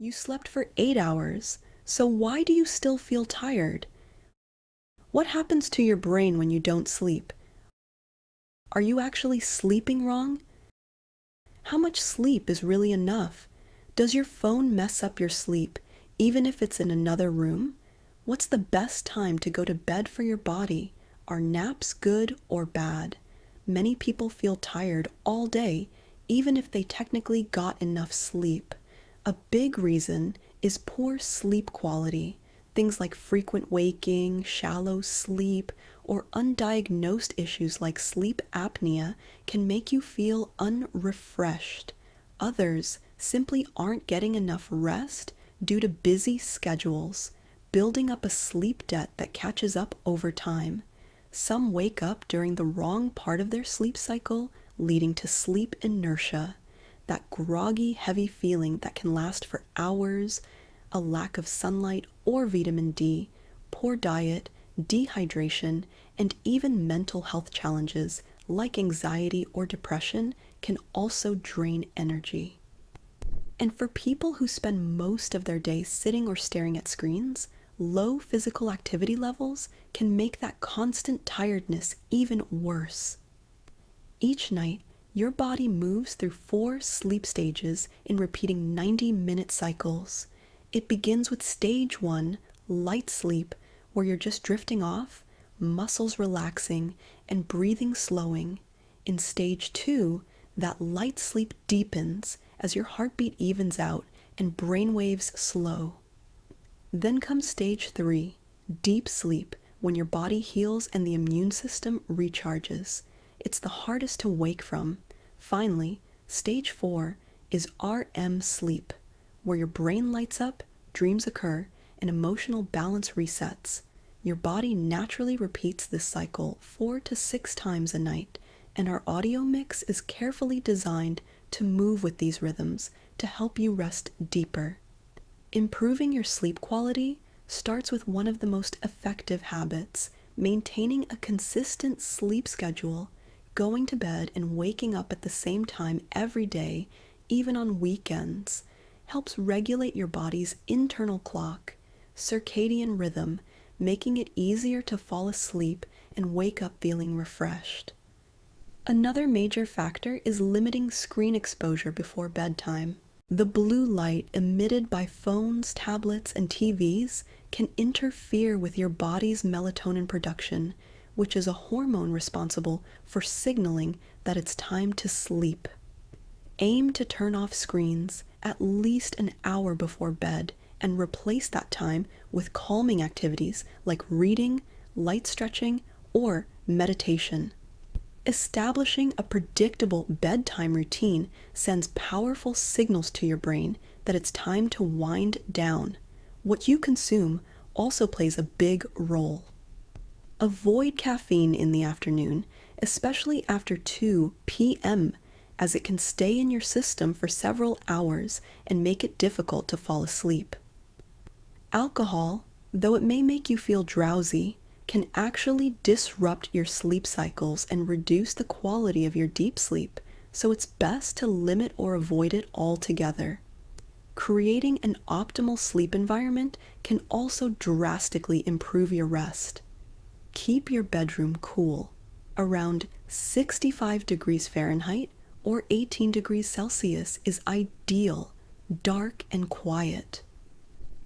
You slept for 8 hours, so why do you still feel tired? What happens to your brain when you don't sleep? Are you actually sleeping wrong? How much sleep is really enough? Does your phone mess up your sleep, even if it's in another room? What's the best time to go to bed for your body? Are naps good or bad? Many people feel tired all day, even if they technically got enough sleep. A big reason is poor sleep quality. Things like frequent waking, shallow sleep, or undiagnosed issues like sleep apnea can make you feel unrefreshed. Others simply aren't getting enough rest due to busy schedules, building up a sleep debt that catches up over time. Some wake up during the wrong part of their sleep cycle, leading to sleep inertia, that groggy, heavy feeling that can last for hours, a lack of sunlight or vitamin D, poor diet, dehydration, and even mental health challenges like anxiety or depression can also drain energy. And for people who spend most of their day sitting or staring at screens, low physical activity levels can make that constant tiredness even worse. Each night, your body moves through 4 sleep stages in repeating 90-minute cycles. It begins with stage 1, light sleep, where you're just drifting off, muscles relaxing, and breathing slowing. In stage 2, that light sleep deepens as your heartbeat evens out and brain waves slow. Then comes stage 3, deep sleep, when your body heals and the immune system recharges. It's the hardest to wake from. Finally, stage 4 is REM sleep, where your brain lights up, dreams occur, and emotional balance resets. Your body naturally repeats this cycle 4 to 6 times a night, and our audio mix is carefully designed to move with these rhythms to help you rest deeper. Improving your sleep quality starts with one of the most effective habits: maintaining a consistent sleep schedule. Going to bed and waking up at the same time every day, even on weekends, helps regulate your body's internal clock, circadian rhythm, making it easier to fall asleep and wake up feeling refreshed. Another major factor is limiting screen exposure before bedtime. The blue light emitted by phones, tablets, and TVs can interfere with your body's melatonin production, which is a hormone responsible for signaling that it's time to sleep. Aim to turn off screens at least an hour before bed and replace that time with calming activities like reading, light stretching, or meditation. Establishing a predictable bedtime routine sends powerful signals to your brain that it's time to wind down. What you consume also plays a big role. Avoid caffeine in the afternoon, especially after 2 p.m., as it can stay in your system for several hours and make it difficult to fall asleep. Alcohol, though it may make you feel drowsy, can actually disrupt your sleep cycles and reduce the quality of your deep sleep, so it's best to limit or avoid it altogether. Creating an optimal sleep environment can also drastically improve your rest. Keep your bedroom cool, around 65 degrees Fahrenheit or 18 degrees Celsius is ideal, dark and quiet.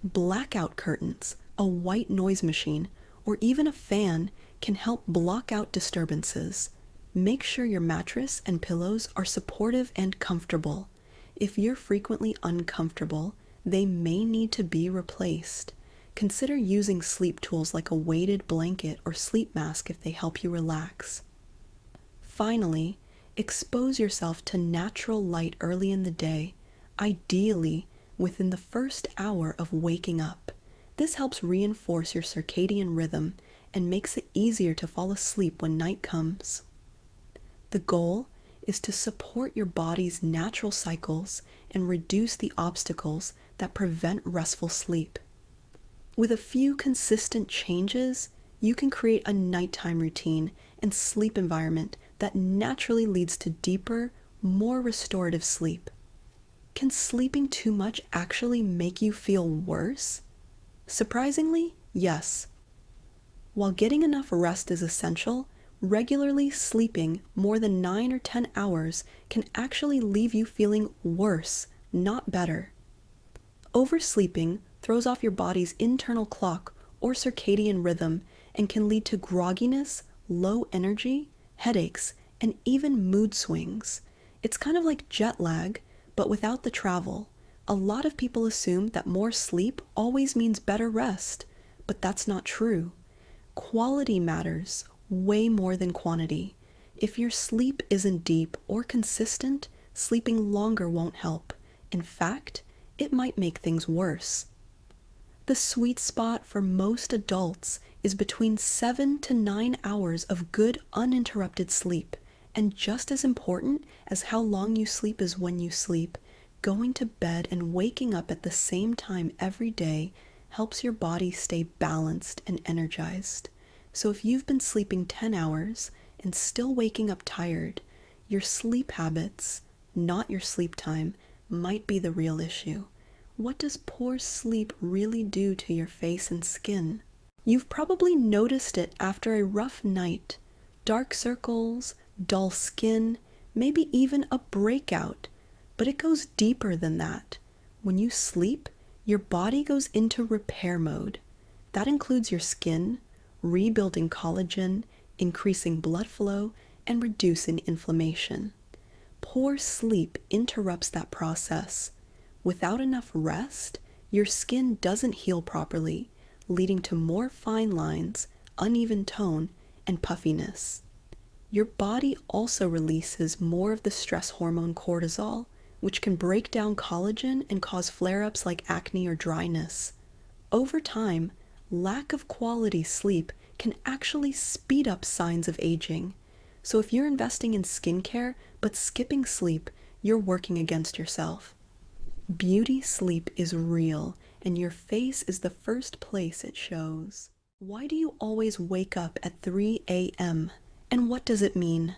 Blackout curtains, a white noise machine, or even a fan can help block out disturbances. Make sure your mattress and pillows are supportive and comfortable. If you're frequently uncomfortable, they may need to be replaced. Consider using sleep tools like a weighted blanket or sleep mask if they help you relax. Finally, expose yourself to natural light early in the day, ideally within the first hour of waking up. This helps reinforce your circadian rhythm and makes it easier to fall asleep when night comes. The goal is to support your body's natural cycles and reduce the obstacles that prevent restful sleep. With a few consistent changes, you can create a nighttime routine and sleep environment that naturally leads to deeper, more restorative sleep. Can sleeping too much actually make you feel worse? Surprisingly, yes. While getting enough rest is essential, regularly sleeping more than 9 or 10 hours can actually leave you feeling worse, not better. Oversleeping throws off your body's internal clock or circadian rhythm and can lead to grogginess, low energy, headaches, and even mood swings. It's kind of like jet lag, but without the travel. A lot of people assume that more sleep always means better rest, but that's not true. Quality matters way more than quantity. If your sleep isn't deep or consistent, sleeping longer won't help. In fact, it might make things worse. The sweet spot for most adults is between 7 to 9 hours of good uninterrupted sleep, and just as important as how long you sleep is when you sleep, going to bed and waking up at the same time every day helps your body stay balanced and energized. So if you've been sleeping 10 hours and still waking up tired, your sleep habits, not your sleep time, might be the real issue. What does poor sleep really do to your face and skin? You've probably noticed it after a rough night. Dark circles, dull skin, maybe even a breakout. But it goes deeper than that. When you sleep, your body goes into repair mode. That includes your skin, rebuilding collagen, increasing blood flow, and reducing inflammation. Poor sleep interrupts that process. Without enough rest, your skin doesn't heal properly, leading to more fine lines, uneven tone, and puffiness. Your body also releases more of the stress hormone cortisol, which can break down collagen and cause flare-ups like acne or dryness. Over time, lack of quality sleep can actually speed up signs of aging. So if you're investing in skincare but skipping sleep, you're working against yourself. Beauty sleep is real, and your face is the first place it shows. Why do you always wake up at 3 a.m.? And what does it mean?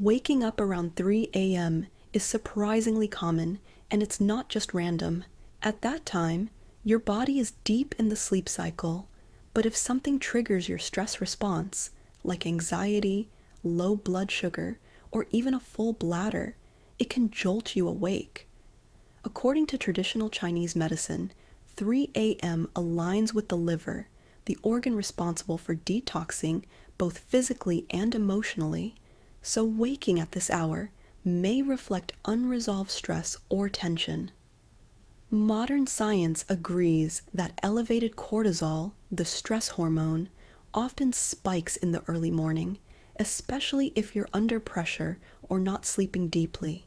Waking up around 3 a.m. is surprisingly common, and it's not just random. At that time, your body is deep in the sleep cycle, but if something triggers your stress response, like anxiety, low blood sugar, or even a full bladder, it can jolt you awake. According to traditional Chinese medicine, 3 a.m. aligns with the liver, the organ responsible for detoxing both physically and emotionally, so waking at this hour may reflect unresolved stress or tension. Modern science agrees that elevated cortisol, the stress hormone, often spikes in the early morning, especially if you're under pressure or not sleeping deeply.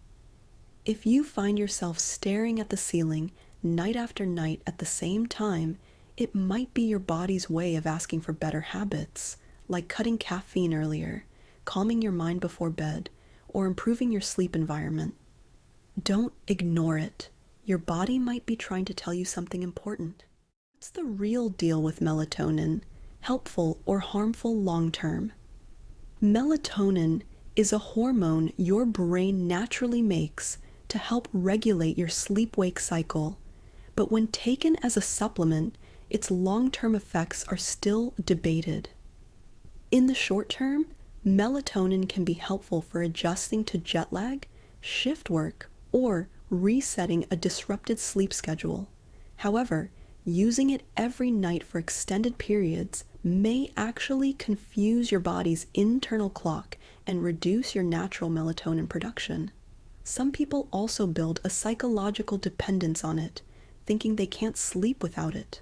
If you find yourself staring at the ceiling night after night at the same time, it might be your body's way of asking for better habits, like cutting caffeine earlier, calming your mind before bed, or improving your sleep environment. Don't ignore it. Your body might be trying to tell you something important. What's the real deal with melatonin, helpful or harmful long-term? Melatonin is a hormone your brain naturally makes to help regulate your sleep-wake cycle, but when taken as a supplement, its long-term effects are still debated. In the short term, melatonin can be helpful for adjusting to jet lag, shift work, or resetting a disrupted sleep schedule. However, using it every night for extended periods may actually confuse your body's internal clock and reduce your natural melatonin production. Some people also build a psychological dependence on it, thinking they can't sleep without it.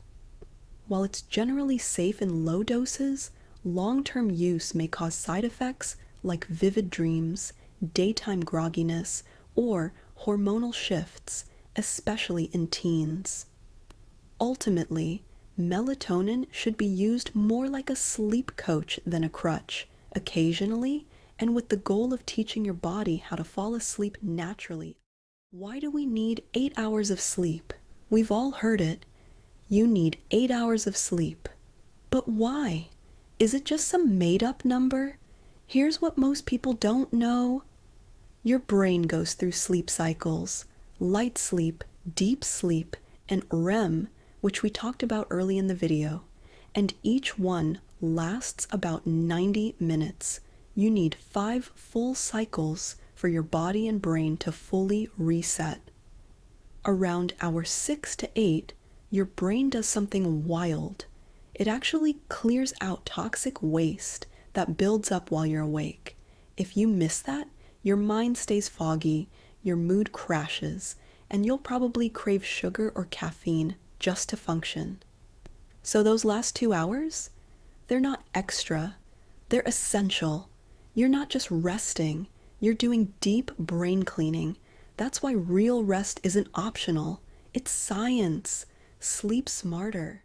While it's generally safe in low doses, long-term use may cause side effects like vivid dreams, daytime grogginess, or hormonal shifts, especially in teens. Ultimately, melatonin should be used more like a sleep coach than a crutch, occasionally, and with the goal of teaching your body how to fall asleep naturally. Why do we need 8 hours of sleep? We've all heard it. You need 8 hours of sleep. But why? Is it just some made-up number? Here's what most people don't know. Your brain goes through sleep cycles. light sleep, deep sleep, and REM, which we talked about early in the video, and each one lasts about 90 minutes. You need 5 full cycles for your body and brain to fully reset. Around hour 6 to 8, your brain does something wild. It actually clears out toxic waste that builds up while you're awake. If you miss that, your mind stays foggy, your mood crashes, and you'll probably crave sugar or caffeine just to function. So those last 2 hours, they're not extra, they're essential. You're not just resting, you're doing deep brain cleaning. That's why real rest isn't optional. It's science. Sleep smarter.